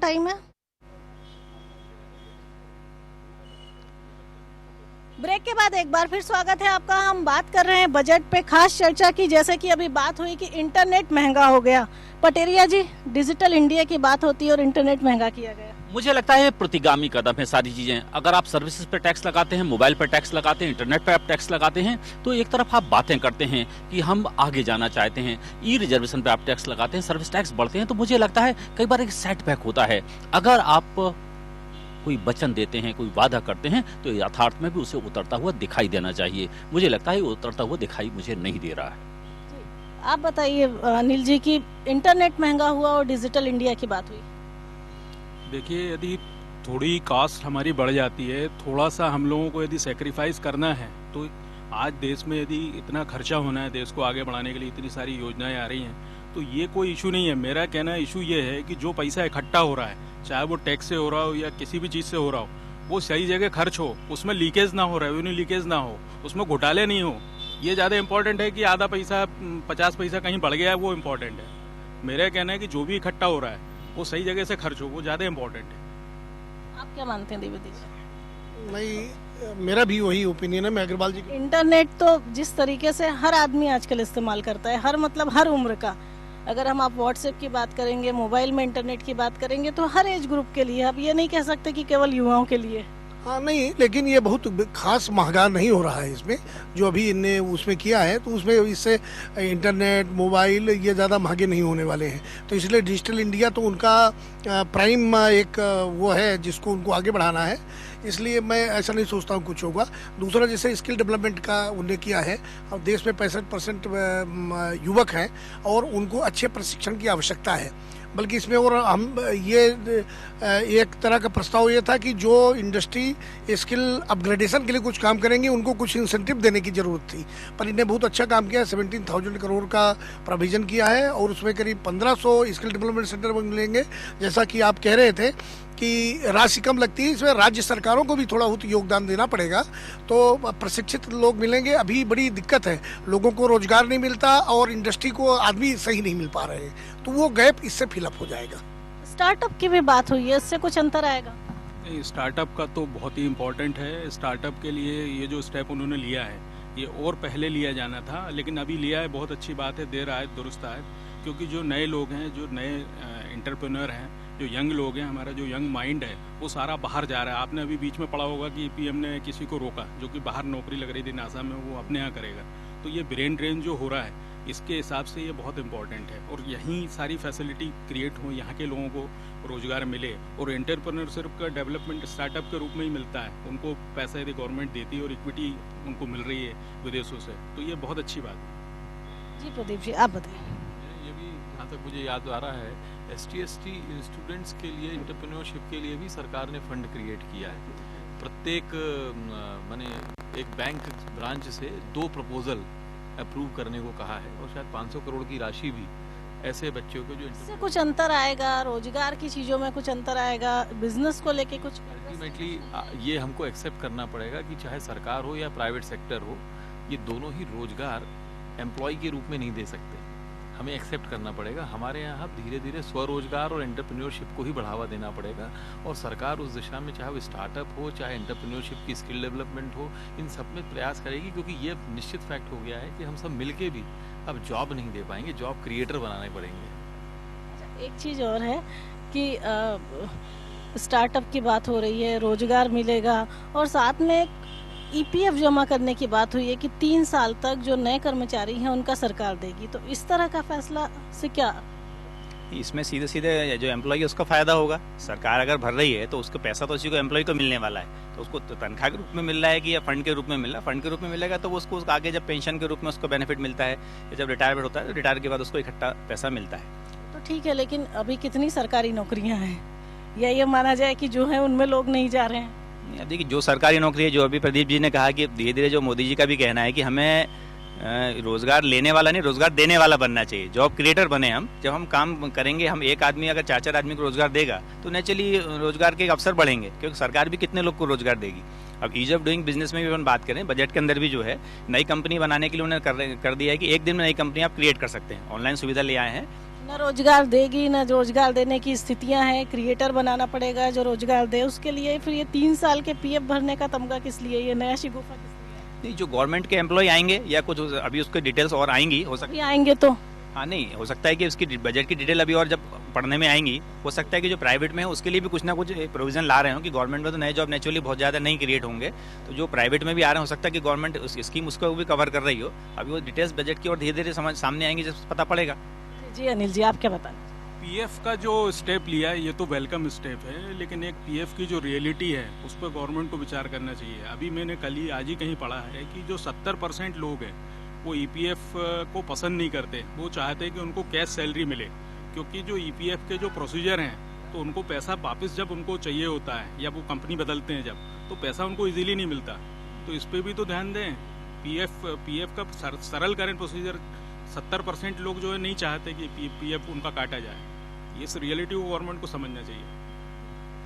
Time है। Break के बाद एक बार फिर स्वागत है आपका। हम बात कर रहे हैं बजट पे, खास चर्चा की। जैसे कि अभी बात हुई कि इंटरनेट महंगा हो गया। पटेरिया जी, डिजिटल इंडिया की बात होती है और इंटरनेट महंगा किया गया। मुझे लगता है प्रतिगामी कदम है सारी चीजें। अगर आप सर्विसेज पे टैक्स लगाते हैं, मोबाइल पर टैक्स लगाते हैं, इंटरनेट पे आप टैक्स लगाते हैं, तो एक तरफ आप बातें करते हैं कि हम आगे जाना चाहते हैं। ई रिजर्वेशन पे आप टैक्स लगाते हैं, सर्विस टैक्स बढ़ते हैं, तो मुझे लगता है कई बार एक सेटबैक होता है। अगर आप कोई वचन देते हैं, कोई वादा करते हैं, तो यथार्थ में भी उसे उतरता हुआ दिखाई देना चाहिए। मुझे लगता है उतरता हुआ दिखाई मुझे नहीं दे रहा है। आप बताइए अनिल जी की इंटरनेट महंगा हुआ और डिजिटल इंडिया की बात हुई। देखिए, यदि थोड़ी कास्ट हमारी बढ़ जाती है, थोड़ा सा हम लोगों को यदि सेक्रीफाइस करना है, तो आज देश में यदि इतना खर्चा होना है, देश को आगे बढ़ाने के लिए इतनी सारी योजनाएं आ रही हैं, तो ये कोई इशू नहीं है। मेरा कहना इशू ये है कि जो पैसा इकट्ठा हो रहा है, चाहे वो टैक्स से हो रहा हो या किसी भी चीज़ से हो रहा हो, वो सही जगह खर्च हो, उसमें लीकेज ना हो, रेवेन्यू लीकेज ना हो, उसमें घोटाले नहीं हो। ये ज़्यादा इंपॉर्टेंट है कि आधा पैसा 50 पैसा कहीं बढ़ गया है, वो इम्पोर्टेंट है। मेरा कहना है कि जो भी इकट्ठा हो रहा है वो सही जगह से खर्च हो, वो ज़्यादा इम्पोर्टेंट है। आप क्या मानते हैं द्विवेदी जी? मेरा भी वही ओपिनियन है। मैं अग्रवाल जी इंटरनेट तो जिस तरीके से हर आदमी आजकल इस्तेमाल करता है, हर मतलब हर उम्र का। अगर हम आप व्हाट्सएप की बात करेंगे, मोबाइल में इंटरनेट की बात करेंगे, तो हर एज ग्रुप के लिए। अब ये नहीं कह सकते कि केवल युवाओं के लिए। हाँ नहीं, लेकिन ये बहुत खास महंगा नहीं हो रहा है इसमें। जो अभी इनने उसमें किया है, तो उसमें इससे इंटरनेट, मोबाइल ये ज़्यादा महंगे नहीं होने वाले हैं। तो इसलिए डिजिटल इंडिया तो उनका प्राइम एक वो है जिसको उनको आगे बढ़ाना है। इसलिए मैं ऐसा नहीं सोचता हूँ कुछ होगा। दूसरा, जैसे स्किल डेवलपमेंट का उन्हें किया है। अब देश में 65% युवक हैं और उनको अच्छे प्रशिक्षण की आवश्यकता है। बल्कि इसमें और हम ये एक तरह का प्रस्ताव ये था कि जो इंडस्ट्री स्किल अपग्रेडेशन के लिए कुछ काम करेंगे, उनको कुछ इंसेंटिव देने की ज़रूरत थी। पर इन्हें बहुत अच्छा काम किया है। 17,000 करोड़ का प्रोविजन किया है और उसमें करीब 1500 स्किल डेवलपमेंट सेंटर मिलेंगे। जैसा कि आप कह रहे थे कि राशि कम लगती है, इसमें राज्य सरकारों को भी थोड़ा बहुत योगदान देना पड़ेगा, तो प्रशिक्षित लोग मिलेंगे। अभी बड़ी दिक्कत है, लोगों को रोजगार नहीं मिलता और इंडस्ट्री को आदमी सही नहीं मिल पा रहे हैं, तो वो गैप इससे फिलअप हो जाएगा। स्टार्टअप की भी बात हुई है, इससे कुछ अंतर आएगा? नहीं, स्टार्टअप का तो बहुत ही इम्पोर्टेंट है। स्टार्टअप के लिए ये जो स्टेप उन्होंने लिया है, ये और पहले लिया जाना था, लेकिन अभी लिया है, बहुत अच्छी बात है। देर आए दुरुस्त आए, क्योंकि जो नए लोग हैं, जो नए एंटरप्रेन्योर हैं, जो यंग लोग हैं, हमारा जो यंग माइंड है, वो सारा बाहर जा रहा है। आपने अभी बीच में पढ़ा होगा कि पीएम ने किसी को रोका जो कि बाहर नौकरी लग रही थी नासा में, वो अपने यहाँ करेगा। तो ये ब्रेन ड्रेन जो हो रहा है, इसके हिसाब से ये बहुत इंपॉर्टेंट है। और यहीं सारी फैसिलिटी क्रिएट हो, यहाँ के लोगों को रोजगार मिले। और एंटरप्रेन्योरशिप का डेवलपमेंट स्टार्टअप के रूप में ही मिलता है। उनको पैसा यदि गवर्नमेंट देती है और इक्विटी उनको मिल रही है विदेशों से, तो ये बहुत अच्छी बात है। जी प्रदीप जी, आप बताइए। ये भी जहाँ तक मुझे याद आ रहा है, ST स्टूडेंट्स के लिए, एंटरप्रेन्योरशिप के लिए भी सरकार ने फंड क्रिएट किया है। प्रत्येक माने एक बैंक ब्रांच से 2 प्रपोजल अप्रूव करने को कहा है और शायद 500 करोड़ की राशि भी ऐसे बच्चों को जो इससे कुछ अंतर आएगा, रोजगार की चीजों में कुछ अंतर आएगा, बिजनेस को लेके कुछ? अल्टीमेटली ये हमको एक्सेप्ट करना पड़ेगा कि चाहे सरकार हो या प्राइवेट सेक्टर हो, ये दोनों ही रोजगार एम्प्लॉय के रूप में नहीं दे सकते। हमें एक्सेप्ट करना पड़ेगा। हमारे यहाँ धीरे धीरे स्वरोजगार और एंटरप्रेन्योरशिप को ही बढ़ावा देना पड़ेगा और सरकार उस दिशा में, चाहे वो स्टार्टअप हो, चाहे एंटरप्रेन्योरशिप की स्किल डेवलपमेंट हो, इन सब में प्रयास करेगी। क्योंकि ये निश्चित फैक्ट हो गया है कि हम सब मिलके भी अब जॉब नहीं दे पाएंगे, जॉब क्रिएटर बनाने पड़ेंगे। एक चीज़ और है कि स्टार्टअप की बात हो रही है, रोजगार मिलेगा, और साथ में EPF जमा करने की बात हुई है कि 3 साल तक जो नए कर्मचारी हैं उनका सरकार देगी। तो इस तरह का फैसला से क्या? इसमें सीधे सीधे जो एम्प्लॉय है उसको फायदा होगा। सरकार अगर भर रही है तो उसको पैसा तो उसी को एम्प्लॉय को मिलने वाला है। तो उसको तनख्वाह के रूप में मिल रहा है कि या फंड के रूप में मिल रहा है? फंड के रूप में मिलेगा तो वो उसको आगे जब पेंशन के रूप में उसको बेनिफिट मिलता है, या जब रिटायरमेंट होता है तो रिटायर के बाद उसको इकट्ठा पैसा मिलता है। तो ठीक है, लेकिन अभी कितनी सरकारी नौकरियां हैं, या ये माना जाए कि जो है उनमें लोग नहीं जा रहे हैं? देखिए, जो सरकारी नौकरी है, जो अभी प्रदीप जी ने कहा कि धीरे धीरे, जो मोदी जी का भी कहना है कि हमें रोजगार लेने वाला नहीं, रोजगार देने वाला बनना चाहिए। जॉब क्रिएटर बने हम। जब हम काम करेंगे, हम एक आदमी अगर 4 आदमी को रोजगार देगा तो नेचुरली रोजगार के अवसर बढ़ेंगे, क्योंकि सरकार भी कितने लोग को रोजगार देगी। अब ईज ऑफ डूइंग बिजनेस में भी हम बात करें, बजट के अंदर भी जो है नई कंपनी बनाने के लिए उन्होंने कर दिया है कि एक दिन में नई कंपनी आप क्रिएट कर सकते हैं। ऑनलाइन सुविधा ले आए हैं न रोजगार देगी, न रोजगार देने की स्थितियां हैं। क्रिएटर बनाना पड़ेगा जो रोजगार दे, उसके लिए फिर ये 3 साल के पीएफ भरने का तमगा किस लिए, ये नया शिगुफा किस लिए? नहीं, जो गवर्नमेंट के एम्प्लॉय आएंगे या कुछ अभी उसके डिटेल्स और आएंगी, हो सकता अभी आएंगे तो हाँ नहीं हो सकता है कि उसकी बजट की डिटेल अभी और जब पढ़ने में आएंगी, हो सकता है कि जो प्राइवेट में है उसके लिए भी कुछ ना कुछ प्रोविजन ला रहे हो कि गवर्नमेंट में तो नए जॉब नेचुरली बहुत ज़्यादा नहीं क्रिएट होंगे, तो जो प्राइवेट में भी आ रहे हैं हो सकता है कि गवर्नमेंट उस स्कीम उसको भी कवर कर रही हो। अभी वो डिटेल्स बजट की और धीरे धीरे समझ सामने आएंगी जब पता पड़ेगा। जी अनिल जी, आप क्या बताएं? पीएफ का जो स्टेप लिया है ये तो वेलकम स्टेप है, लेकिन एक पीएफ की जो रियलिटी है उस पर गवर्नमेंट को विचार करना चाहिए। अभी मैंने कल ही आज ही कहीं पढ़ा है कि जो 70% लोग हैं वो ईपीएफ को पसंद नहीं करते, वो चाहते हैं कि उनको कैश सैलरी मिले, क्योंकि जो ईपीएफ के जो प्रोसीजर हैं तो उनको पैसा वापस जब उनको चाहिए होता है या वो कंपनी बदलते हैं जब, तो पैसा उनको इजीली नहीं मिलता। तो इस पर भी तो ध्यान दें, पीएफ का सरल करें प्रोसीजर। 70% लोग जो है नहीं चाहते कि पीएफ उनका काटा जाए। इस रियलिटी को गवर्नमेंट को समझना चाहिए।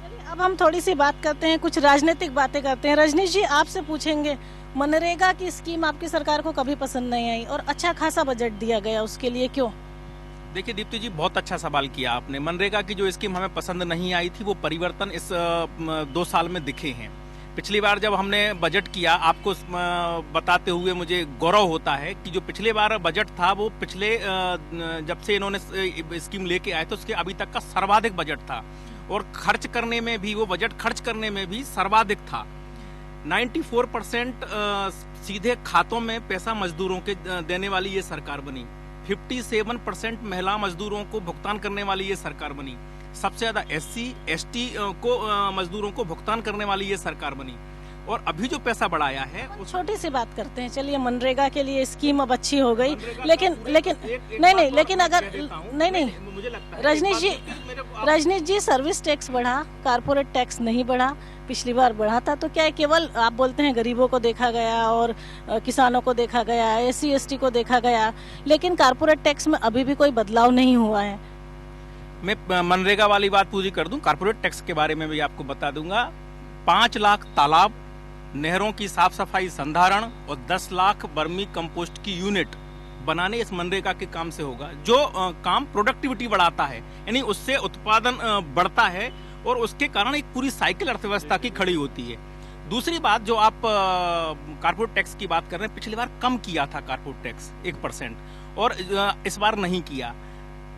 चलिए अब हम थोड़ी सी बात करते हैं, कुछ राजनीतिक बातें करते हैं। रजनीश जी, आपसे पूछेंगे, मनरेगा की स्कीम आपकी सरकार को कभी पसंद नहीं आई और अच्छा खासा बजट दिया गया, उसके लिए क्यों? देखिए दीप्ति जी, बहुत अच्छा सवाल किया आपने। मनरेगा की जो स्कीम हमें पसंद नहीं आई थी, वो परिवर्तन इस 2 साल में दिखे हैं। पिछली बार जब हमने बजट किया, आपको बताते हुए मुझे गौरव होता है कि जो पिछले बार बजट था वो पिछले जब से इन्होंने स्कीम लेके आए थे उसके अभी तक का सर्वाधिक बजट था, और खर्च करने में भी वो बजट खर्च करने में भी सर्वाधिक था। 94% सीधे खातों में पैसा मजदूरों के देने वाली ये सरकार बनी। 57% महिला मजदूरों को भुगतान करने वाली ये सरकार बनी। सबसे ज्यादा SC ST को मजदूरों को भुगतान करने वाली ये सरकार बनी। और अभी जो पैसा बढ़ाया है छोटी सी बात करते हैं। चलिए, मनरेगा के लिए स्कीम अब अच्छी हो गई, लेकिन लेकिन अगर मुझे लगता है रजनीश जी सर्विस टैक्स बढ़ा, कारपोरेट टैक्स नहीं बढ़ा। पिछली बार बढ़ा था, तो क्या है, केवल आप बोलते हैं गरीबों को देखा गया और किसानों को देखा गया, SC ST को देखा गया, लेकिन कारपोरेट टैक्स में अभी भी कोई बदलाव नहीं हुआ है। मैं मनरेगा वाली बात पूरी कर दूं, कारपोरेट टैक्स के बारे में भी आपको बता दूंगा। 5 लाख तालाब, नहरों की साफ सफाई संधारण और 10 लाख बर्मी कंपोस्ट की यूनिट बनाने इस मनरेगा के काम से होगा, जो काम प्रोडक्टिविटी बढ़ाता है, यानी उससे उत्पादन बढ़ता है और उसके कारण एक पूरी साइकिल अर्थव्यवस्था की खड़ी होती है। दूसरी बात, जो आप कारपोरेट टैक्स की बात कर रहे हैं, पिछली बार कम किया था कारपोरेट टैक्स 1% और इस बार नहीं किया।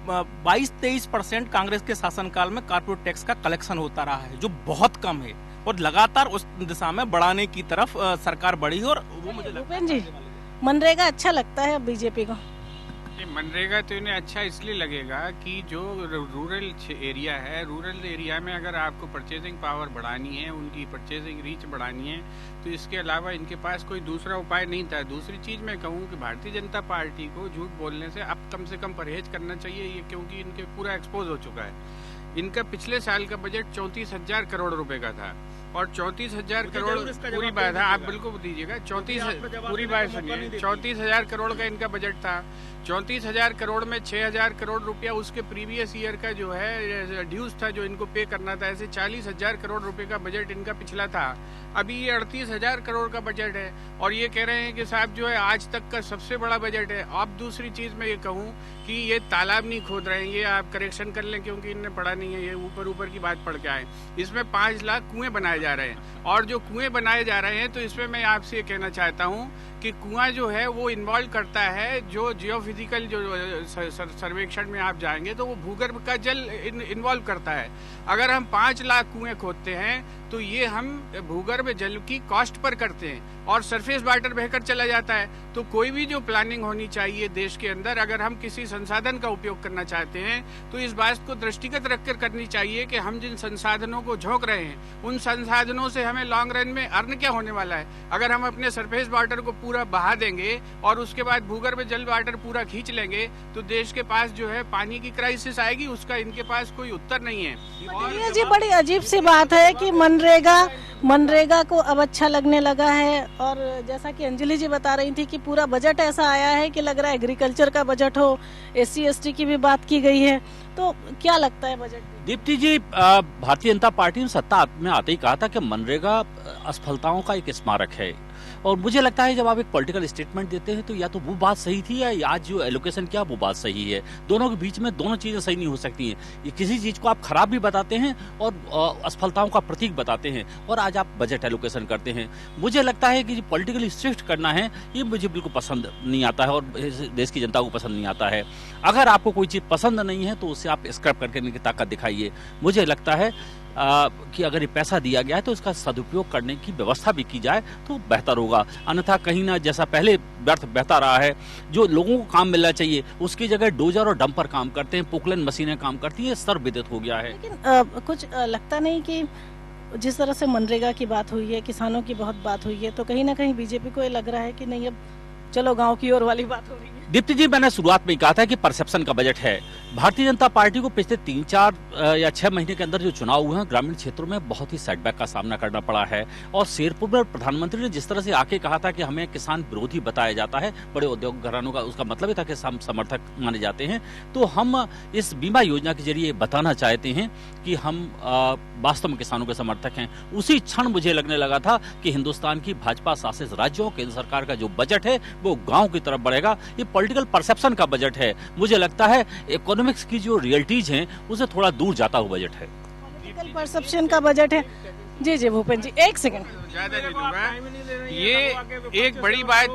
22-23% कांग्रेस के शासनकाल में कारपोरेट टैक्स का कलेक्शन होता रहा है, जो बहुत कम है, और लगातार उस दिशा में बढ़ाने की तरफ सरकार बढ़ी। और वो मुझे लगता है जी, मनरेगा अच्छा लगता है बीजेपी को? मनरेगा तो इन्हें अच्छा इसलिए लगेगा कि जो रूरल एरिया है, रूरल एरिया में अगर आपको परचेजिंग पावर बढ़ानी है, उनकी परचेजिंग रीच बढ़ानी है, तो इसके अलावा इनके पास कोई दूसरा उपाय नहीं था। दूसरी चीज़ मैं कहूँ कि भारतीय जनता पार्टी को झूठ बोलने से अब कम से कम परहेज करना चाहिए, ये क्योंकि इनके पूरा एक्सपोज हो चुका है। इनका पिछले साल का बजट 34,000 करोड़ रुपए का था, और 34,000 करोड़ पूरी बात है, आप बिल्कुल दीजिएगा, 34 पूरी बात सुनिए, 34,000 करोड़ का इनका बजट था। 34,000 करोड़ में 6,000 करोड़ रुपया उसके प्रीवियस ईयर का जो है ड्यूज था, जो इनको पे करना था। ऐसे 40,000 करोड़ रुपए का बजट इनका पिछला था। अभी ये 38,000 करोड़ का बजट है, और ये कह रहे हैं कि साहब जो है आज तक का सबसे बड़ा बजट है। अब दूसरी चीज मैं ये कहूँ कि ये तालाब नहीं खोद रहे हैं, ये आप करेक्शन कर लें, क्योंकि इनने पढ़ा नहीं है, ये ऊपर की बात पढ़ के आए। इसमें 5 लाख कुएं बनाए जा रहे हैं, और जो कुएं बनाए जा रहे हैं, तो इसमें मैं आपसे ये कहना चाहता हूँ कि कुआं जो है वो इन्वॉल्व करता है, जो जियोफिजिकल जो सर्वेक्षण में आप जाएंगे तो वो भूगर्भ का जल इन्वॉल्व करता है। अगर हम 5 लाख कुएं खोदते हैं तो ये हम भूगर्भ जल की कॉस्ट पर करते हैं, और सरफेस वाटर बहकर चला जाता है। तो कोई भी जो प्लानिंग होनी चाहिए देश के अंदर, अगर हम किसी संसाधन का उपयोग करना चाहते हैं तो इस बात को दृष्टिगत रखकर करनी चाहिए कि हम जिन संसाधनों को झोंक रहे हैं, उन संसाधनों से हमें लॉन्ग रन में अर्न क्या होने वाला है। अगर हम अपने सरफेस वाटर को पूरा बहा देंगे और उसके बाद भूगर्भ जल वाटर पूरा खींच लेंगे, तो देश के पास जो है पानी की क्राइसिस आएगी, उसका इनके पास कोई उत्तर नहीं है। ये जी बड़ी अजीब सी बात है कि मनरेगा मनरेगा को अब अच्छा लगने लगा है, और जैसा कि अंजलि जी बता रही थी कि पूरा बजट ऐसा आया है कि लग रहा है एग्रीकल्चर का बजट हो, SC ST की भी बात की गई है। तो क्या लगता है बजट में? दीप्ति जी, भारतीय जनता पार्टी ने सत्ता में आते ही कहा था कि मनरेगा असफलताओं का एक स्मारक है, और मुझे लगता है जब आप एक पॉलिटिकल स्टेटमेंट देते हैं तो या तो वो बात सही थी या आज जो एलोकेशन किया वो बात सही है। दोनों के बीच में दोनों चीजें सही नहीं हो सकती हैं। ये किसी चीज को आप खराब भी बताते हैं और असफलताओं का प्रतीक बताते हैं, और आज आप बजट एलोकेशन करते हैं। मुझे लगता है कि पॉलिटिकली स्ट्रिक्ट करना है ये मुझे बिल्कुल पसंद नहीं आता है, और देश की जनता को पसंद नहीं आता है। अगर आपको कोई चीज पसंद नहीं है तो उसे आप स्क्रैप करके की ताकत दिखाइए। मुझे लगता है कि अगर ये पैसा दिया गया है तो इसका सदुपयोग करने की व्यवस्था भी की जाए तो बेहतर होगा। अन्यथा कहीं ना जैसा पहले व्यर्थ बहता रहा है, जो लोगों को काम मिलना चाहिए उसकी जगह डोजर और डंपर काम करते हैं, पोकलेन मशीनें काम करती हैं, स्तर विदित हो गया है। लेकिन कुछ लगता नहीं कि जिस तरह से मनरेगा की बात हुई है, किसानों की बहुत बात हुई है, तो कहीं ना कहीं बीजेपी को ये लग रहा है कि नहीं अब चलो गांव की ओर वाली बात हो रही है। दीप्ति जी, मैंने शुरुआत में कहा था कि परसेप्शन का बजट है। भारतीय जनता पार्टी को पिछले 3-4 या 6 महीने के अंदर जो चुनाव हुए हैं ग्रामीण क्षेत्रों में बहुत ही सेटबैक का सामना करना पड़ा है, और शेरपुर में प्रधानमंत्री ने जिस तरह से आके कहा था कि हमें किसान विरोधी बताया जाता है, बड़े उद्योग घरानों का उसका मतलब ही था कि हम समर्थक माने जाते हैं। तो हम इस बीमा योजना के जरिए बताना चाहते हैं कि हम वास्तव में किसानों के समर्थक हैं। उसी क्षण मुझे लगने लगा था कि हिंदुस्तान की भाजपा शासित राज्यों केंद्र सरकार का जो बजट है वो गाँव की तरफ बढ़ेगा। ये पॉलिटिकल परसेप्शन का बजट है। मुझे लगता है इकोनॉमिक्स की जो रियलिटीज हैं उसे थोड़ा दूर जाता हुआ बजट है। पॉलिटिकल परसेप्शन का बजट है। जी जी भूपेन जी, एक सेकंड। ज्यादा नहीं दूंगा। ये एक बड़ी बात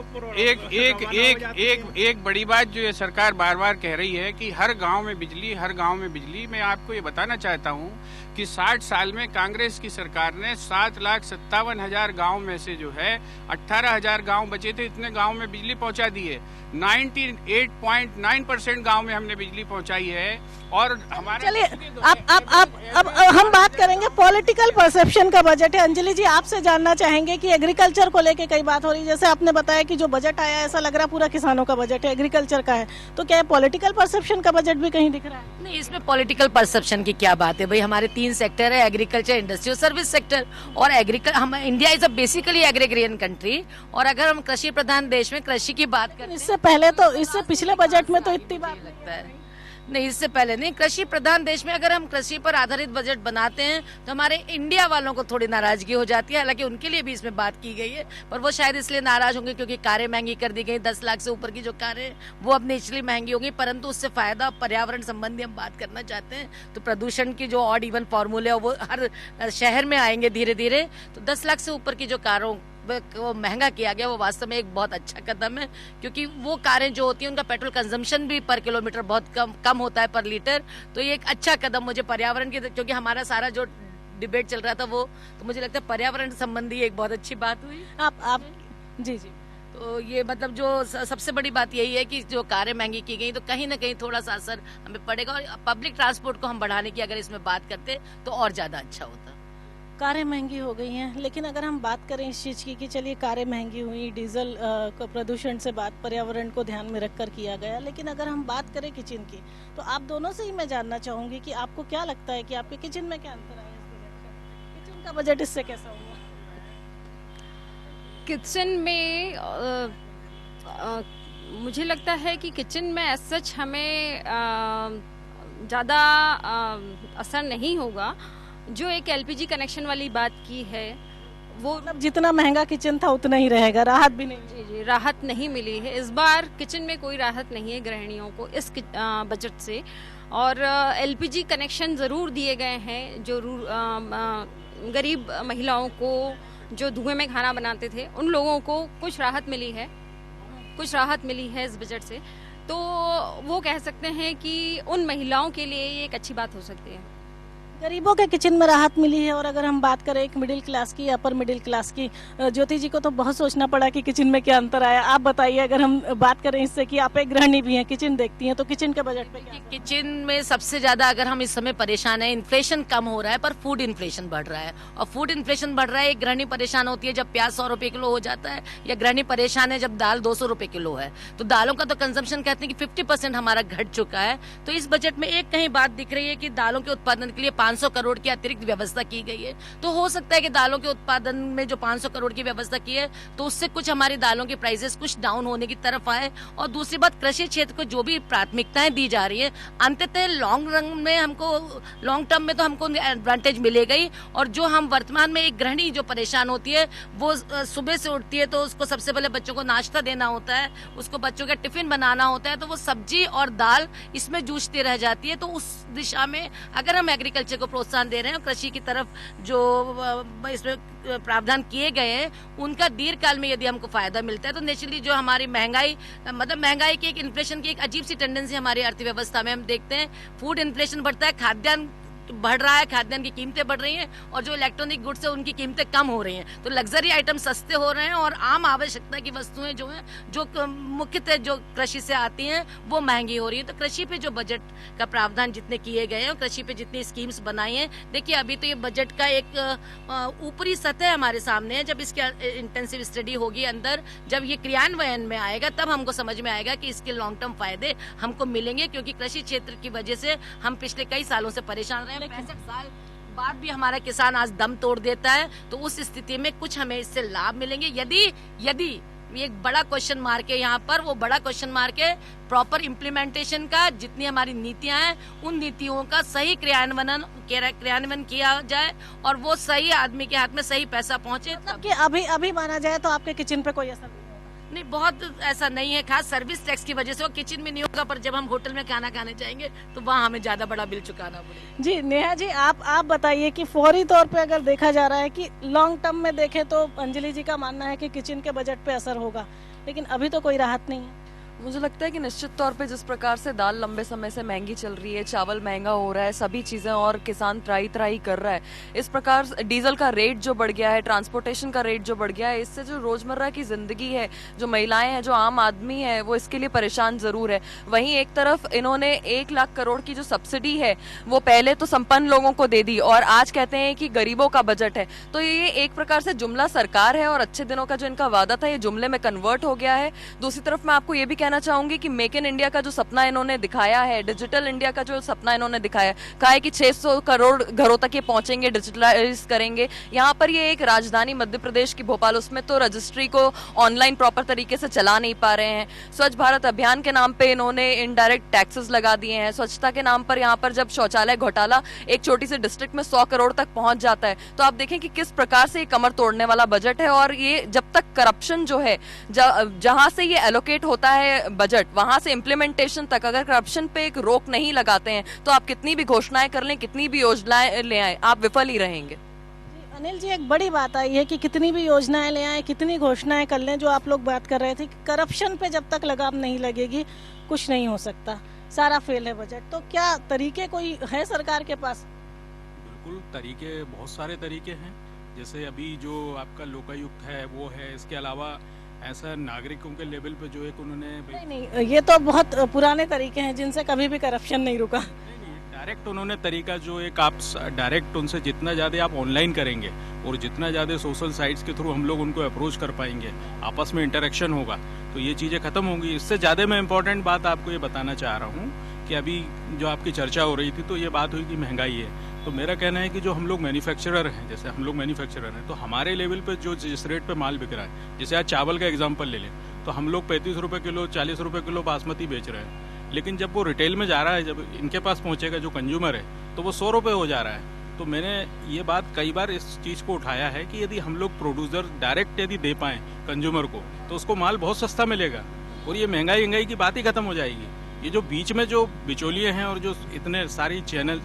एक बड़ी बात जो ये सरकार बार बार कह रही है कि हर गांव में बिजली, हर गांव में बिजली। मैं आपको ये बताना चाहता हूं कि 60 साल में कांग्रेस की सरकार ने 7,57,000 गांव में से जो है 18,000 गांव बचे थे, इतने गांव में बिजली पहुंचा दी है। 98.9% गांव में हमने बिजली पहुंचाई है। और हमारे चलिए अब हम बात करेंगे पॉलिटिकल परसेप्शन का बजट है। अंजलि जी, आपसे जानना चाहेंगे कि एग्रीकल्चर को लेके कई बात हो रही है। जैसे आपने बताया कि जो बजट आया ऐसा लग रहा है पूरा किसानों का बजट है, एग्रीकल्चर का है, तो क्या पॉलिटिकल परसेप्शन का बजट भी कहीं दिख रहा है? नहीं, इसमें पॉलिटिकल परसेप्शन की क्या बात है भाई। हमारे 3 सेक्टर है, एग्रीकल्चर, इंडस्ट्री और सर्विस सेक्टर। और हम India is a basically agrarian country, और अगर हम कृषि प्रधान देश में कृषि की बात करें, इससे पिछले बजट में तो इतनी बात लगता है नहीं, इससे पहले नहीं। कृषि प्रधान देश में अगर हम कृषि पर आधारित बजट बनाते हैं तो हमारे इंडिया वालों को थोड़ी नाराजगी हो जाती है। हालांकि उनके लिए भी इसमें बात की गई है, पर वो शायद इसलिए नाराज होंगे क्योंकि कारें महंगी कर दी गई। 10 लाख से ऊपर की जो कारें वो अब नेचुरली महंगी होंगी, परंतु उससे फायदा पर्यावरण संबंधी हम बात करना चाहते हैं तो प्रदूषण की जो ऑड इवन फॉर्मूले वो हर शहर में आएंगे धीरे धीरे। तो 10 लाख से ऊपर की जो कारों को महंगा किया गया वो वास्तव में एक बहुत अच्छा कदम है, क्योंकि वो कारें जो होती हैं उनका पेट्रोल कंजम्पशन भी पर किलोमीटर बहुत कम होता है, पर लीटर। तो ये एक अच्छा कदम मुझे पर्यावरण की, क्योंकि हमारा सारा जो डिबेट चल रहा था वो, तो मुझे लगता है पर्यावरण संबंधी एक बहुत अच्छी बात हुई। आप जी जी, तो ये मतलब जो सबसे बड़ी बात यही है कि जो कारें महंगी की गई तो कहीं ना कहीं थोड़ा सा असर हमें पड़ेगा, और पब्लिक ट्रांसपोर्ट को हम बढ़ाने की अगर इसमें बात करते तो और ज्यादा अच्छा होता। कारें महंगी हो गई हैं, लेकिन अगर हम बात करें इस चीज़ की कि चलिए कारें महंगी हुई, डीजल को प्रदूषण से बात पर्यावरण को ध्यान में रखकर किया गया, लेकिन अगर हम बात करें किचन की तो आप दोनों से ही मैं जानना चाहूंगी कि आपको क्या लगता है कि आपके किचन में क्या अंतर आया इस बजट का? किचन का बजट इससे कैसा हुआ? किचन में मुझे लगता है कि किचन में एज सच हमें ज़्यादा असर नहीं होगा। जो एक एलपीजी कनेक्शन वाली बात की है वो मतलब जितना महंगा किचन था उतना ही रहेगा, राहत भी नहीं। जी, राहत नहीं मिली है इस बार। किचन में कोई राहत नहीं है गृहिणियों को इस बजट से। और एलपीजी कनेक्शन ज़रूर दिए गए हैं जो गरीब महिलाओं को जो धुएं में खाना बनाते थे उन लोगों को कुछ राहत मिली है इस बजट से। तो वो कह सकते हैं कि उन महिलाओं के लिए ये एक अच्छी बात हो सकती है। गरीबों के किचन में राहत मिली है। और अगर हम बात करें एक मिडिल क्लास की, अपर मिडिल क्लास की, ज्योति जी को तो बहुत सोचना पड़ा कि किचन में क्या अंतर आया। आप बताइए, अगर हम बात करें इससे कि आप एक गृहिणी भी हैं, किचन देखती हैं, तो किचन के बजट पे क्या? किचन में सबसे ज्यादा अगर हम इस समय परेशान है, इन्फ्लेशन कम हो रहा है पर फूड इन्फ्लेशन बढ़ रहा है। और फूड इन्फ्लेशन बढ़ रहा है, एक गृहिणी परेशान होती है जब प्याज 100 रुपए किलो हो जाता है, या गृहिणी परेशान है जब दाल 200 रुपए किलो है। तो दालों का तो कंजम्पशन कहते हैं कि 50% हमारा घट चुका है। तो इस बजट में एक कहीं बात दिख रही है कि दालों के उत्पादन के लिए 500 करोड़ की अतिरिक्त व्यवस्था की गई है। तो हो सकता है कि दालों के उत्पादन में जो 500 करोड़ की व्यवस्था की है तो उससे कुछ हमारी दालों की प्राइसेस कुछ डाउन होने की तरफ आए। और दूसरी बात, कृषि क्षेत्र को जो भी प्राथमिकताएं दी जा रही है अंततः लॉन्ग रन में हमको, लॉन्ग टर्म में तो हमको एडवांटेज मिलेगा ही। और जो हम वर्तमान में एक गृहिणी जो परेशान होती है, वो सुबह से उठती है तो उसको सबसे पहले बच्चों को नाश्ता देना होता है, उसको बच्चों का टिफिन बनाना होता है, तो वो सब्जी और दाल इसमें जूझती रह जाती है। तो उस दिशा में अगर हम एग्रीकल्चर को प्रोत्साहन दे रहे हैं, कृषि की तरफ जो इसमें प्रावधान किए गए हैं उनका दीर्घकाल में यदि हमको फायदा मिलता है तो नेचुरली जो हमारी महंगाई, मतलब महंगाई की एक इन्फ्लेशन की एक अजीब सी टेंडेंसी हमारी अर्थव्यवस्था में हम देखते हैं। फूड इन्फ्लेशन बढ़ता है, खाद्यान्न बढ़ रहा है, खाद्यान्न की कीमतें बढ़ रही हैं, और जो इलेक्ट्रॉनिक गुड्स है उनकी कीमतें कम हो रही हैं। तो लग्जरी आइटम सस्ते हो रहे हैं और आम आवश्यकता की वस्तुएं जो हैं, जो मुख्यतः जो कृषि से आती हैं, वो महंगी हो रही है। तो कृषि पे जो बजट का प्रावधान जितने किए गए हैं और कृषि पे जितनी स्कीम्स बनाई हैं, देखिए अभी तो ये बजट का एक ऊपरी सतह हमारे सामने है। जब इसकी इंटेंसिव स्टडी होगी अंदर, जब ये क्रियान्वयन में आएगा, तब हमको समझ में आएगा कि इसके लॉन्ग टर्म फायदे हमको मिलेंगे। क्योंकि कृषि क्षेत्र की वजह से हम पिछले कई सालों से परेशान रहे हैं। 65 साल बाद भी हमारा किसान आज दम तोड़ देता है, तो उस स्थिति में कुछ हमें इससे लाभ मिलेंगे यदि एक बड़ा क्वेश्चन मार्क है यहाँ पर। वो बड़ा क्वेश्चन मार्क है प्रॉपर इम्प्लीमेंटेशन का। जितनी हमारी नीतियां हैं उन नीतियों का सही क्रियान्वयन किया जाए और वो सही आदमी के हाथ में सही पैसा पहुंचे। मतलब कि अभी माना जाए तो आपके किचन पे कोई असर नहीं, बहुत ऐसा नहीं है। खास सर्विस टैक्स की वजह से वो किचन में नहीं होगा, पर जब हम होटल में खाना खाने जाएंगे तो वहाँ हमें ज्यादा बड़ा बिल चुकाना पड़ेगा। जी नेहा जी, आप बताइए कि फौरी तौर पे अगर देखा जा रहा है कि लॉन्ग टर्म में देखें तो अंजलि जी का मानना है कि किचन के बजट पे असर होगा, लेकिन अभी तो कोई राहत नहीं है। मुझे लगता है कि निश्चित तौर पे जिस प्रकार से दाल लंबे समय से महंगी चल रही है, चावल महंगा हो रहा है, सभी चीज़ें, और किसान त्राही कर रहा है, इस प्रकार डीजल का रेट जो बढ़ गया है, ट्रांसपोर्टेशन का रेट जो बढ़ गया है, इससे जो रोजमर्रा की जिंदगी है, जो महिलाएं हैं, जो आम आदमी है, वो इसके लिए परेशान जरूर है। वहीं एक तरफ इन्होंने 1 लाख करोड़ की जो सब्सिडी है वो पहले तो संपन्न लोगों को दे दी और आज कहते हैं कि गरीबों का बजट है। तो ये एक प्रकार से जुमला सरकार है और अच्छे दिनों का जो इनका वादा था ये जुमले में कन्वर्ट हो गया है। दूसरी तरफ मैं आपको ये भी कहना चाहूंगी कि मेक इन इंडिया का जो सपना इन्होंने दिखाया है, डिजिटल इंडिया का जो सपना इन्होंने दिखाया है, कहा है कि 600 करोड़ घरों तक ये पहुंचेंगे, डिजिटलाइज करेंगे। यहाँ पर ये एक राजधानी मध्य प्रदेश की भोपाल, उसमें तो रजिस्ट्री को ऑनलाइन प्रॉपर तरीके से चला नहीं पा रहे हैं। स्वच्छ भारत अभियान के नाम पे इन्होंने इनडायरेक्ट टैक्सेस लगा दिए हैं। स्वच्छता के नाम पर यहाँ पर जब शौचालय घोटाला एक छोटी सी डिस्ट्रिक्ट में 100 करोड़ तक पहुंच जाता है, तो आप देखें कि किस प्रकार से ये कमर तोड़ने वाला बजट है। और ये जब तक करप्शन जो है, जहां से ये एलोकेट होता है बजट, वहां से इम्प्लीमेंटेशन तक अगर करप्शन पे एक रोक नहीं लगाते हैं तो आप कितनी भी घोषणाएं कर लें, कितनी भी योजनाएं ले आए, आप विफल ही रहेंगे। अनिल जी, एक बड़ी बात आई है कि कितनी भी योजनाएं ले आए, कितनी घोषणाएं कर लें, जो आप लोग बात कर रहे थे कि करप्शन पे जब तक लगाम नहीं लगेगी कुछ नहीं हो सकता, सारा फेल है बजट। तो क्या तरीके कोई है सरकार के पास? बिल्कुल, तरीके, बहुत सारे तरीके हैं। जैसे अभी जो आपका लोकायुक्त है वो है, इसके अलावा ऐसा नागरिकों के लेवल पे जो एक उन्होंने नहीं, ये तो बहुत पुराने तरीके हैं जिनसे कभी भी करप्शन नहीं रुका। डायरेक्ट उन्होंने तरीका जो एक, आप डायरेक्ट उनसे जितना ज़्यादा आप ऑनलाइन करेंगे और जितना ज़्यादा सोशल साइट्स के थ्रू हम लोग उनको अप्रोच कर पाएंगे, आपस में इंटरेक्शन होगा, तो ये चीज़ें ख़त्म होंगी। इससे ज़्यादा मैं इम्पोर्टेंट बात आपको ये बताना चाह रहा हूँ कि अभी जो आपकी चर्चा हो रही थी तो ये बात हुई कि महंगाई है। तो मेरा कहना है कि जो हम लोग मैन्युफैक्चरर हैं, जैसे हम लोग मैन्युफैक्चरर हैं, तो हमारे लेवल पे जो जिस रेट पे माल बिक रहा है, जैसे आज चावल का एग्जांपल ले लें, तो हम लोग 35 रुपये किलो, 40 रुपये किलो बासमती बेच रहे हैं, लेकिन जब वो रिटेल में जा रहा है, जब इनके पास पहुंचेगा जो कंज्यूमर है, तो वो 100 रुपये हो जा रहा है। तो मैंने ये बात कई बार इस चीज़ को उठाया है कि यदि हम लोग प्रोड्यूसर डायरेक्ट यदि दे पाएँ कंज्यूमर को, तो उसको माल बहुत सस्ता मिलेगा और ये महंगाई की बात ही खत्म हो जाएगी। ये जो बीच में जो बिचौलिए हैं और जो इतने सारी चैनल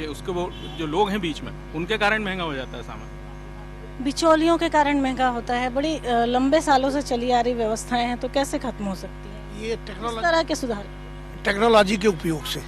उसके वो जो लोग हैं बीच में, उनके कारण महंगा हो जाता है सामान। बिचौलियों के कारण महंगा होता है। बड़ी लंबे सालों से चली आ रही व्यवस्थाएं हैं, तो कैसे खत्म हो सकती है ये इस तरह के सुधार? टेक्नोलॉजी के उपयोग से,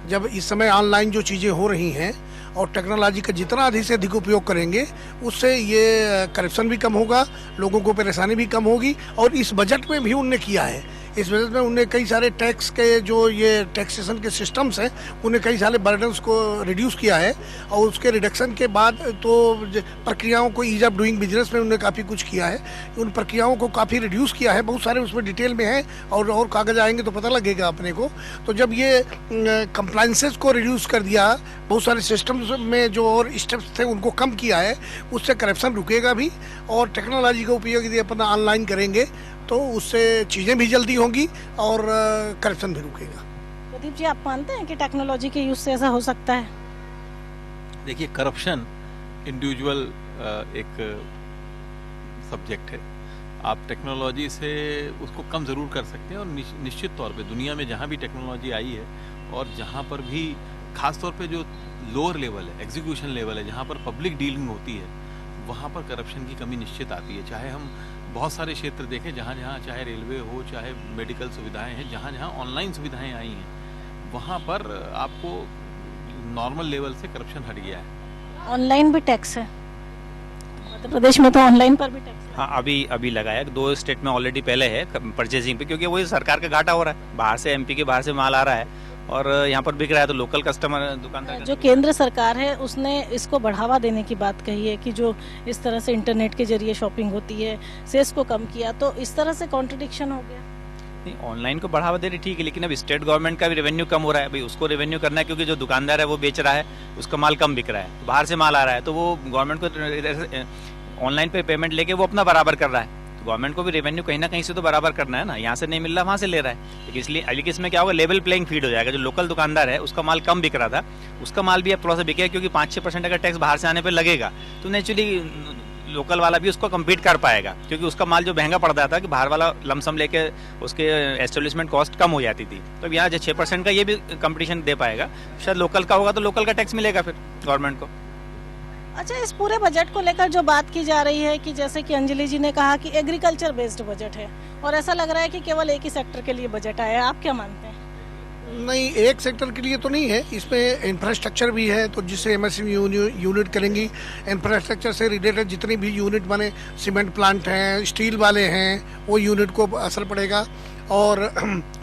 जब इस समय ऑनलाइन जो चीज़ें हो रही हैं और टेक्नोलॉजी का जितना अधिक से अधिक उपयोग करेंगे, उससे ये करप्शन भी कम होगा, लोगों को परेशानी भी कम होगी। और इस बजट में भी उनने किया है इस वजह से उन्हें कई सारे टैक्स के जो ये टैक्सेशन के सिस्टम्स हैं उन्हें कई सारे बर्डन्स को रिड्यूस किया है और उसके रिडक्शन के बाद तो प्रक्रियाओं को ईज ऑफ डूइंग बिजनेस में उन्होंने काफ़ी कुछ किया है। उन प्रक्रियाओं को काफ़ी रिड्यूस किया है, बहुत सारे उसमें डिटेल में हैं और कागज आएंगे तो पता लगेगा अपने को। तो जब ये कंप्लाइंसेस को रिड्यूस कर दिया, बहुत सारे सिस्टम्स में जो और स्टेप्स थे उनको कम किया है, उससे करप्शन रुकेगा भी और टेक्नोलॉजी का उपयोग यदि अपन ऑनलाइन करेंगे तो उससे चीज़ें भी जल्दी होंगी और करप्शन भी रुकेगा। प्रदीप जी, आप मानते हैं कि टेक्नोलॉजी के यूज से ऐसा हो सकता है? देखिए, करप्शन इंडिविजुअल एक सब्जेक्ट है। आप टेक्नोलॉजी से उसको कम ज़रूर कर सकते हैं और निश्चित तौर पे दुनिया में जहाँ भी टेक्नोलॉजी आई है और जहाँ पर भी खास तौर पे जो लोअर लेवल है, एग्जीक्यूशन लेवल है, जहाँ पर पब्लिक डीलिंग होती है, वहाँ पर करप्शन की कमी निश्चित आती है। चाहे हम बहुत सारे क्षेत्र देखें जहाँ जहाँ चाहे रेलवे हो, चाहे मेडिकल सुविधाएं हैं, जहाँ जहाँ ऑनलाइन सुविधाएं आई हैं, वहाँ पर आपको नॉर्मल लेवल से करप्शन हट गया है। ऑनलाइन भी टैक्स है मध्य प्रदेश में, तो ऑनलाइन पर भी टैक्स है। हाँ, अभी लगाया, 2 स्टेट में ऑलरेडी पहले है परचेजिंग पे, क्योंकि वही सरकार का घाटा हो रहा है। बाहर से एमपी के बाहर से माल आ रहा है और यहाँ पर बिक रहा है, तो लोकल कस्टमर दुकानदार। जो केंद्र सरकार है उसने इसको बढ़ावा देने की बात कही है कि जो इस तरह से इंटरनेट के जरिए शॉपिंग होती है, सेस को कम किया, तो इस तरह से कॉन्ट्रडिक्शन हो गया। नहीं, ऑनलाइन को बढ़ावा दे रही ठीक है, लेकिन अब स्टेट गवर्नमेंट का भी रेवेन्यू कम हो रहा है। भाई उसको रेवेन्यू करना है, क्योंकि जो दुकानदार है वो बेच रहा है, उसका माल कम बिक रहा है, बाहर से माल आ रहा है, तो वो गवर्नमेंट को ऑनलाइन पे पेमेंट लेके वो अपना बराबर कर रहा है। तो गवर्नमेंट को भी रेवेन्यू कहीं ना कहीं से तो बराबर करना है ना, यहाँ से नहीं मिल रहा वहाँ से ले रहा है। लेकिन इसलिए इसमें क्या होगा, लेवल प्लेइंग फील्ड हो जाएगा। जो लोकल दुकानदार है उसका माल कम बिक रहा था, उसका माल भी अब थोड़ा सा बिकेगा, क्योंकि 5-6% अगर टैक्स बाहर से आने पर लगेगा तो नेचुरली लोकल वाला भी उसको कम्पीट कर पाएगा, क्योंकि उसका माल जो महंगा पड़ रहा था कि बाहर वाला लमसम लेके उसके एस्टेब्लिशमेंट कॉस्ट कम हो जाती थी। तो यहाँ जो 6% का ये भी कंपटीशन दे पाएगा। शायद लोकल का होगा तो लोकल का टैक्स मिलेगा फिर गवर्नमेंट को। अच्छा, इस पूरे बजट को लेकर जो बात की जा रही है कि जैसे कि अंजलि जी ने कहा कि एग्रीकल्चर बेस्ड बजट है और ऐसा लग रहा है कि केवल एक ही सेक्टर के लिए बजट आया है, आप क्या मानते हैं? नहीं, एक सेक्टर के लिए तो नहीं है, इसमें इंफ्रास्ट्रक्चर भी है। तो जिससे एमएसएमई यूनिट करेंगी, इंफ्रास्ट्रक्चर से रिलेटेड जितनी भी यूनिट बने, सीमेंट प्लांट हैं, स्टील वाले हैं, वो यूनिट को असर पड़ेगा। और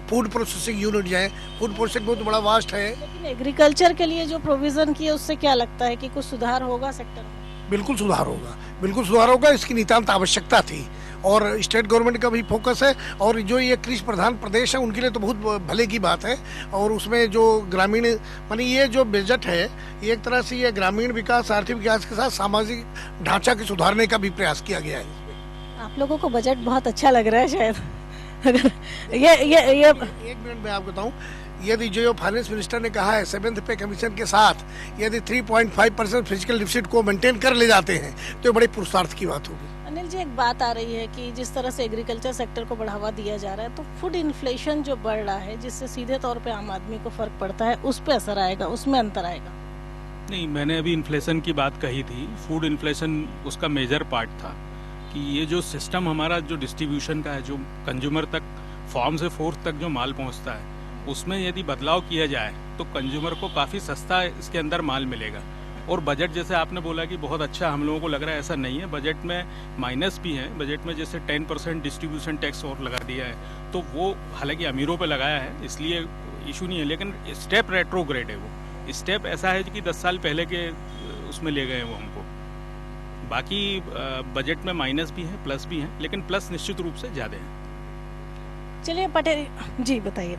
फूड प्रोसेसिंग यूनिट जो है, फूड प्रोसेसिंग बहुत बड़ा वास्ट है। लेकिन एग्रीकल्चर के लिए जो प्रोविजन किए उससे क्या लगता है कि कुछ सुधार होगा सेक्टर में? बिल्कुल सुधार होगा, बिल्कुल सुधार होगा। इसकी नितांत आवश्यकता थी और स्टेट गवर्नमेंट का भी फोकस है। और जो ये कृषि प्रधान प्रदेश है उनके लिए तो बहुत भले की बात है। और उसमें जो ग्रामीण मानी ये जो बजट है, ये एक तरह से ये ग्रामीण विकास, आर्थिक विकास के साथ सामाजिक ढांचा के सुधारने का भी प्रयास किया गया है। आप लोगों को बजट बहुत अच्छा लग रहा है शायद। अगर ये एक मिनट में आपको बताऊं, यदि जो फाइनेंस मिनिस्टर ने कहा है 7th पे कमीशन के साथ यदि 3.5% फिजिकल डिफिसिट को मेंटेन कर ले जाते हैं तो बड़ी पुरुषार्थ की बात होगी। अनिल जी, एक बात आ रही है कि जिस तरह से एग्रीकल्चर सेक्टर को बढ़ावा दिया जा रहा है, तो फूड इन्फ्लेशन जो बढ़ रहा है, जिससे सीधे तौर पे आम आदमी को फर्क पड़ता है, उस पे असर आएगा, उसमें अंतर आएगा? नहीं, मैंने अभी इन्फ्लेशन की बात कही थी। फूड इन्फ्लेशन उसका मेजर पार्ट था कि ये जो सिस्टम हमारा जो डिस्ट्रीब्यूशन का है, जो कंज्यूमर तक फार्म से फोर्थ तक जो माल पहुंचता है, उसमें यदि बदलाव किया जाए तो कंज्यूमर को काफ़ी सस्ता इसके अंदर माल मिलेगा। और बजट जैसे आपने बोला कि बहुत अच्छा हम लोगों को लग रहा है, ऐसा नहीं है। बजट में माइनस भी है। बजट में जैसे 10% डिस्ट्रीब्यूशन टैक्स और लगा दिया है, तो वो हालांकि अमीरों पे लगाया है, इसलिए इशू नहीं है, लेकिन स्टेप रेट्रोग्रेड है। वो स्टेप ऐसा है कि 10 साल पहले के उसमें ले गए वो हमको। बाकी बजट में माइनस भी है, प्लस भी है, लेकिन प्लस निश्चित रूप से ज़्यादा है। चलिए पटेल जी बताइए।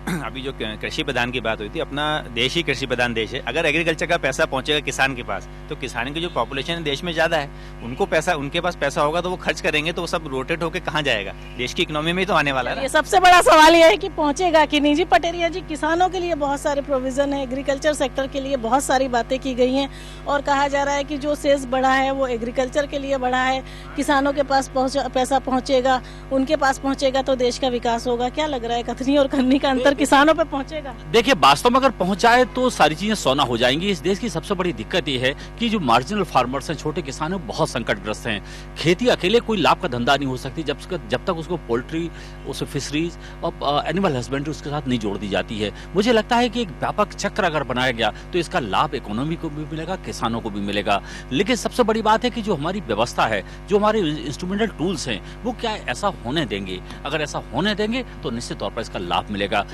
अभी जो कृषि प्रधान की बात हुई थी, अपना देश ही कृषि प्रधान देश है। अगर एग्रीकल्चर का पैसा पहुंचेगा किसान के पास, तो किसान की जो पॉपुलेशन है देश में ज्यादा है, उनके पास पैसा होगा तो वो खर्च करेंगे, तो वो सब रोटेट होकर कहाँ जाएगा? देश की इकोनॉमी में ही तो आने वाला है। ये सबसे बड़ा सवाल ये है कि पहुंचेगा कि नहीं। जी पटेरिया जी, किसानों के लिए बहुत सारे प्रोविजन है, एग्रीकल्चर सेक्टर के लिए बहुत सारी बातें की गई हैं और कहा जा रहा है कि जो सेस बढ़ा है वो एग्रीकल्चर के लिए बढ़ा है, किसानों के पास पैसा पहुंचेगा, उनके पास पहुंचेगा तो देश का विकास होगा। क्या लग रहा है, कथनी और खन्नी का अंतर असर किसानों पे पहुंचेगा? देखिए, वास्तव में अगर पहुंच जाए तो सारी चीजें सोना हो जाएंगी। इस देश की सबसे बड़ी दिक्कत ये है कि जो मार्जिनल फार्मर्स हैं, छोटे किसान हैं, बहुत संकटग्रस्त हैं। खेती अकेले कोई लाभ का धंधा नहीं हो सकती जब तक उसको पोल्ट्री, उसे फिशरीज और एनिमल हस्बेंड्री उसके साथ नहीं जोड़ दी जाती है। मुझे लगता है कि एक व्यापक चक्र अगर बनाया गया तो इसका लाभ इकोनॉमी को भी मिलेगा, किसानों को भी मिलेगा। लेकिन सबसे बड़ी बात है कि जो हमारी व्यवस्था है, जो हमारे इंस्ट्रूमेंटल टूल्स हैं, वो क्या ऐसा होने देंगे? अगर ऐसा होने देंगे तो निश्चित तौर पर इसका लाभ मिलेगा।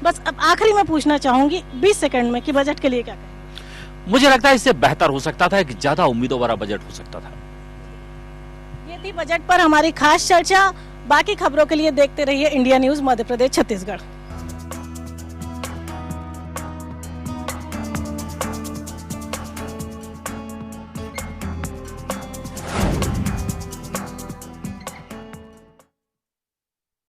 बस अब आखिरी में पूछना चाहूंगी 20 सेकंड में कि बजट के लिए क्या कहें? मुझे लगता है इससे बेहतर हो सकता था, एक ज्यादा उम्मीदों वाला बजट हो सकता था। ये थी बजट पर हमारी खास चर्चा। बाकी खबरों के लिए देखते रहिए इंडिया न्यूज मध्य प्रदेश छत्तीसगढ़।